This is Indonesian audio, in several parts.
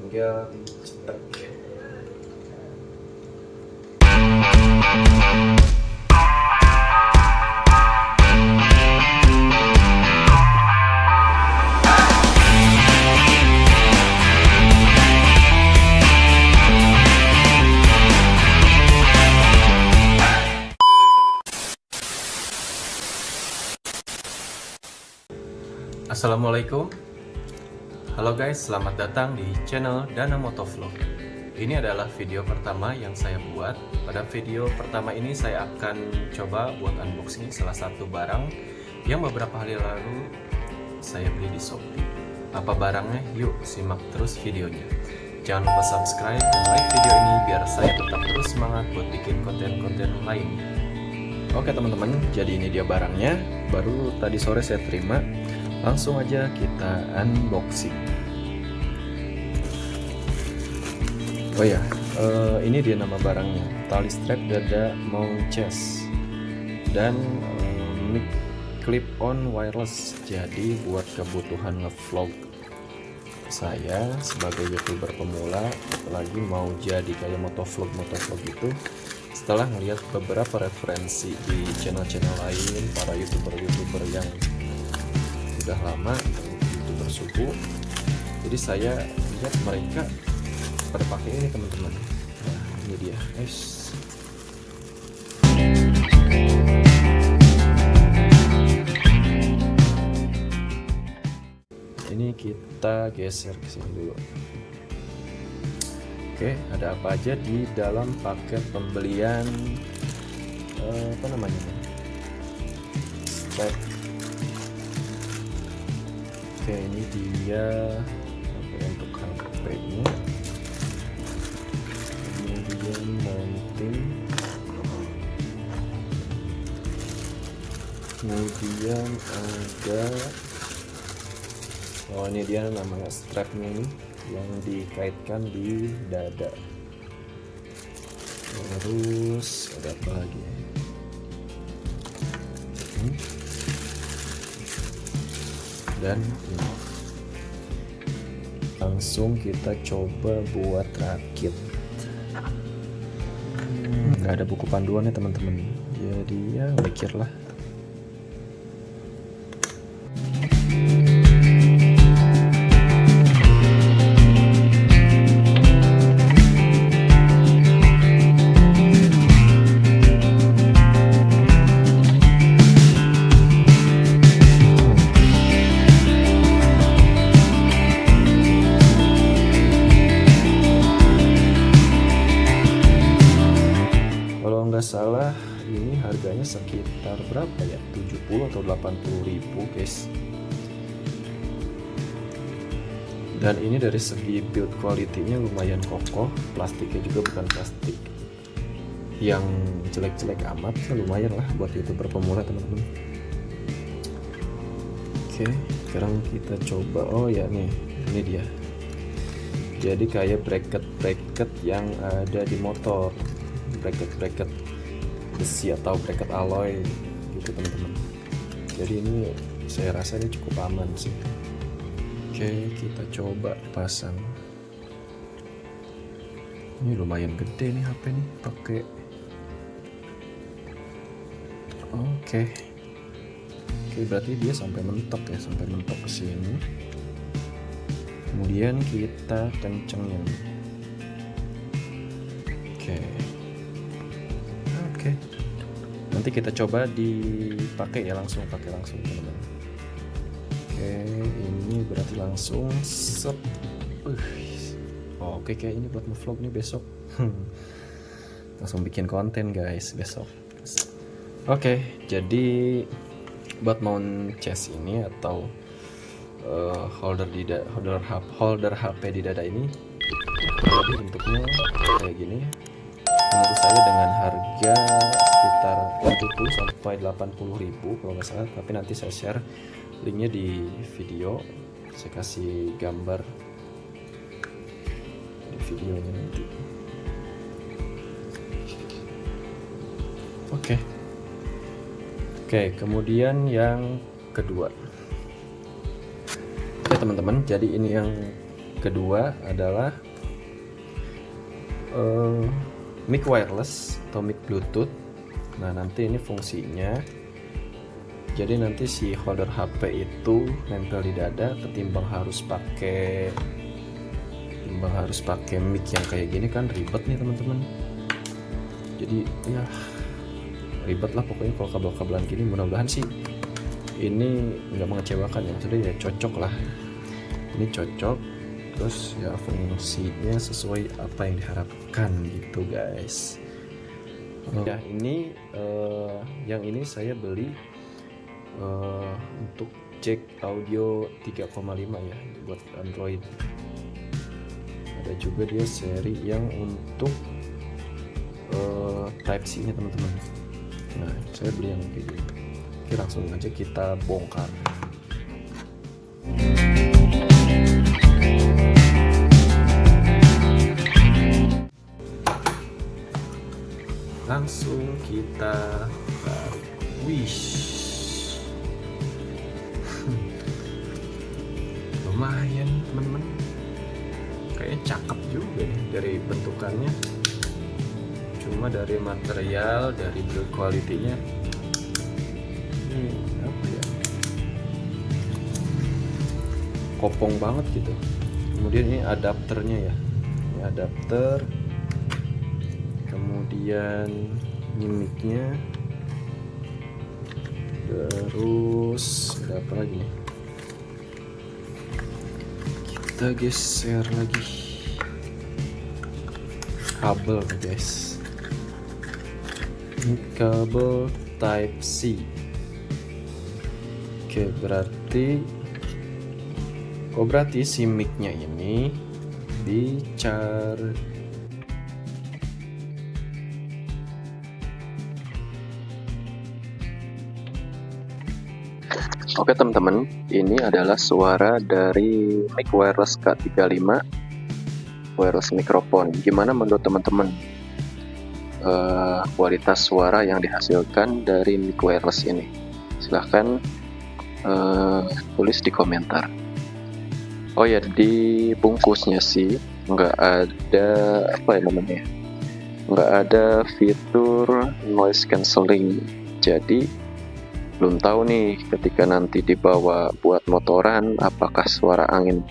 tinggal dicetak ya. Assalamualaikum. Halo guys, selamat datang di channel Dana Motovlog. Ini adalah video pertama yang saya buat. Pada video pertama ini saya akan coba buat unboxing salah satu barang yang beberapa hari lalu saya beli di Shopee. Apa barangnya? Yuk simak terus videonya. Jangan lupa subscribe dan like video ini biar saya tetap terus semangat buat bikin konten-konten lainnya. Oke teman-teman, jadi ini dia barangnya. Baru tadi sore saya terima. Langsung aja kita unboxing. Oh ya, ini dia nama barangnya, tali strap dada mount chest dan mic clip on wireless. Jadi buat kebutuhan ngevlog saya sebagai youtuber pemula, apalagi mau jadi kayak motovlog gitu. Setelah ngelihat beberapa referensi di channel-channel lain para youtuber yang udah lama youtuber suku, jadi saya lihat mereka pada pakai ini teman-teman. Nah ini dia guys. Ini kita geser ke sini dulu. Oke, ada apa aja di dalam paket pembelian apa namanya, strap. Oke, ini dia untuk HP-nya, kemudian mounting, kemudian ada ini dia namanya strapnya ini yang dikaitkan di dada. Terus ada apa lagi? Dan ini langsung kita coba buat rakit. Nggak ada buku panduannya teman-teman, jadi ya mikirlah. Salah, ini harganya sekitar berapa ya, 70 atau 80 ribu guys. Dan ini dari segi build quality-nya lumayan kokoh, plastiknya juga bukan plastik yang jelek-jelek amat, lumayan lah buat youtuber pemula teman-teman. Oke, sekarang kita coba. Oh ya nih, ini dia. Jadi kayak bracket yang ada di motor, bracket besi atau bracket alloy gitu teman-teman. Jadi ini saya rasa ini cukup aman sih. Oke, kita coba pasang. Ini lumayan gede nih HP nih pakai. Oke, berarti dia sampai mentok ya, sampai mentok ke sini. Kemudian kita kencengin. Oke, nanti kita coba dipakai ya, pakai langsung teman-teman. Oke, ini berarti langsung set. Oke, kayak ini buat ngevlog nih besok. Langsung bikin konten guys besok. Oke, jadi buat mount chest ini atau holder HP di dada ini, jadi bentuknya kayak gini. Menurut saya dengan harga sekitar 70 sampai 80 ribu kalau nggak salah, tapi nanti saya share linknya di video, saya kasih gambar di videonya nanti. Oke, kemudian yang kedua. Oke teman-teman, jadi ini yang kedua adalah mic wireless atau mic Bluetooth. Nah, nanti ini fungsinya, jadi nanti si holder HP itu nempel di dada, ketimbang harus pakai mic yang kayak gini kan ribet nih teman-teman. Jadi ya ribet lah pokoknya kalau kabel-kabelan gini. Mudah-mudahan sih ini nggak mengecewakan ya, maksudnya ya cocok lah, ini cocok, terus ya fungsinya sesuai apa yang diharapkan gitu guys. Ya ini yang ini saya beli untuk cek audio 3,5 ya buat Android. Ada juga dia seri yang untuk Type C nya teman-teman. Nah, saya beli yang kayak gini. Oke, langsung aja kita bongkar. Langsung kita tarik. Wish. Lumayan teman-teman, kayaknya cakep juga nih dari bentukannya. Cuma dari material, dari build quality-nya ini apa ya, kopong banget gitu. Kemudian ini adapternya ya, ini adapter. Kemudian ini mic-nya. Terus ada apa lagi nih, kita geser lagi kabel guys. Ini kabel Type C. Oke, berarti si mic-nya ini dicari. Oke teman-teman, ini adalah suara dari mic wireless K35 wireless mikrofon. Gimana menurut teman-teman kualitas suara yang dihasilkan dari mic wireless ini? Silahkan tulis di komentar. Oh ya, di bungkusnya sih nggak ada apa ya namanya, nggak ada fitur noise cancelling. Jadi belum tahu nih ketika nanti dibawa buat motoran apakah suara angin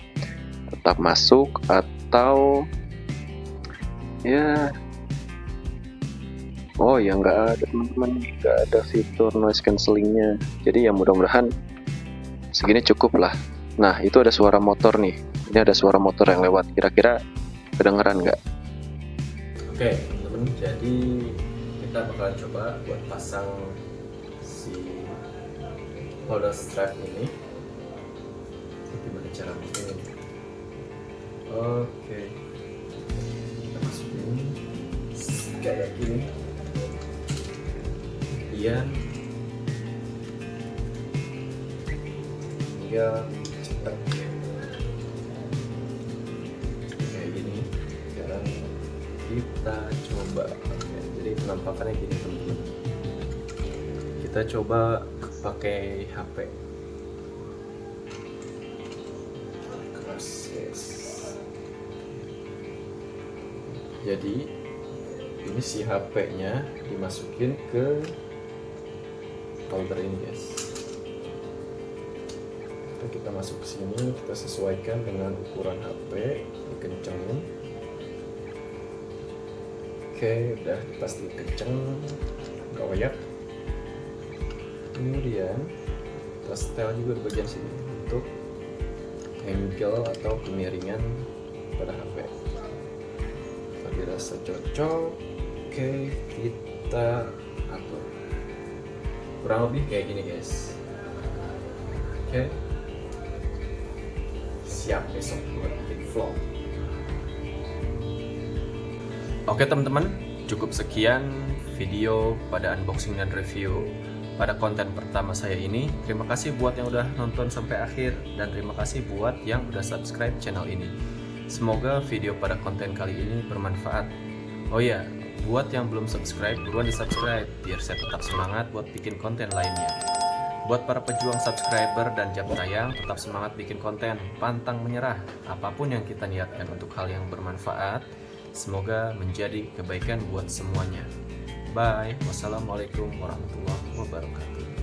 tetap masuk atau ya nggak ada teman-teman, nggak ada fitur noise cancellingnya. Jadi ya mudah-mudahan segini cukup lah. Nah, itu ada suara motor nih, ini ada suara motor yang lewat, kira-kira kedengeran nggak? Oke teman-teman, jadi kita bakalan coba buat pasang si holder strap ini. Gimana cara pakainya? Oke, kita masukin kayak gini, kemudian tinggal cetak kayak gini. Sekarang kita coba. Oke, jadi penampakannya gini teman-teman. Kita coba pakai HP. Yes. Jadi ini si HP-nya dimasukin ke holder ini guys. Kita masuk ke sini, kita sesuaikan dengan ukuran HP, dikencengin. Oke, udah pasti kenceng, goyak. Kemudian kita setel juga di bagian sini untuk angle atau kemiringan pada HP. Kalau dirasa cocok, oke, kita atur. Kurang lebih kayak gini guys. Oke, siap besok buat bikin vlog. Oke teman-teman, cukup sekian video pada unboxing dan review pada konten pertama saya ini. Terima kasih buat yang udah nonton sampai akhir, dan terima kasih buat yang udah subscribe channel ini. Semoga video pada konten kali ini bermanfaat. Oh ya, buat yang belum subscribe, buruan di subscribe biar saya tetap semangat buat bikin konten lainnya. Buat para pejuang subscriber dan jam tayang, tetap semangat bikin konten, pantang menyerah. Apapun yang kita niatkan untuk hal yang bermanfaat, semoga menjadi kebaikan buat semuanya. Bye. Wassalamualaikum warahmatullahi wabarakatuh.